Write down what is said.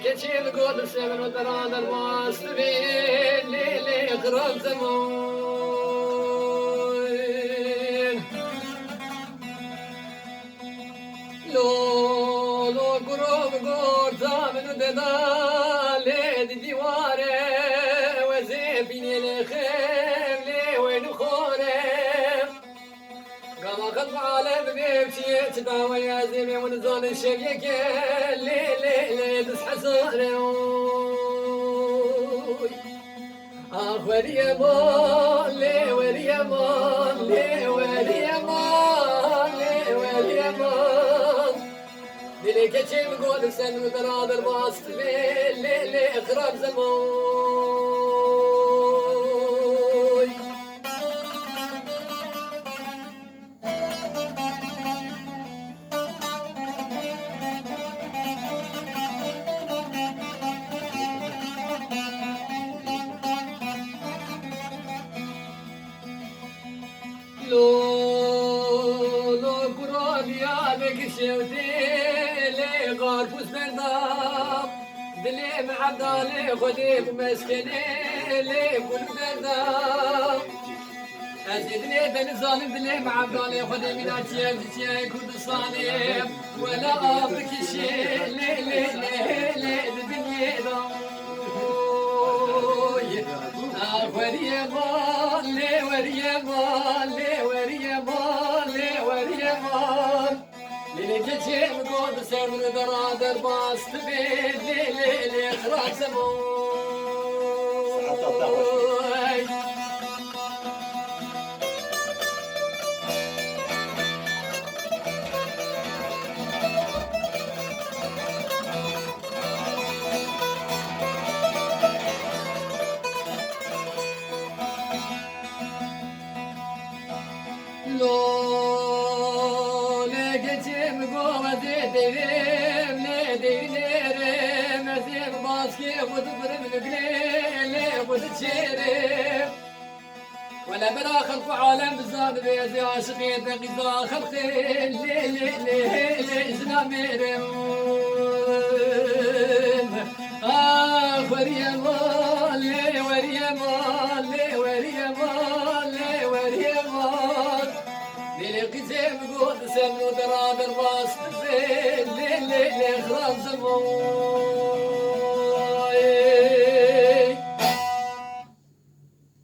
keçil gol seven o daradır bastı belli kral zaman. Lo grov gorza menu dedale di divare ve zepini le khevle ve nukhore قام خلف عالم بيبكي تداوى يا زيمي ونزول الشبيك لي دس حصاني وريا مال لي وريا مال لي وريا مال لي وريا مال دلي كتشي بقول سن مدراد الباست لي اقرب زمان لو قراب يا بك شوتي لي غاربوس بردام دلي معدالي خدي بمسكني لي كل بردام أزيدني بن ظالم دلي معدالي خدي من أجيال جيال كردستاني ولا أبك شيء لي الدنيا دام وريا مال لي وريا مال لي وريا مال لي وريا مال لي جيتي مقود سير من درادر باست لي خراج زمان لو لقيتم قوة ديرم لديرم زين باسكي خذ برم القليل خذ تشيرم ولا برا خلق عالم بزاد بيزي عاشقين تقيزا خلقين لي زناميرم وريا مال لي وريا مال لي وريا مال لي وريا مال لي قزم قول سن دراد الراس لي خلاص زمان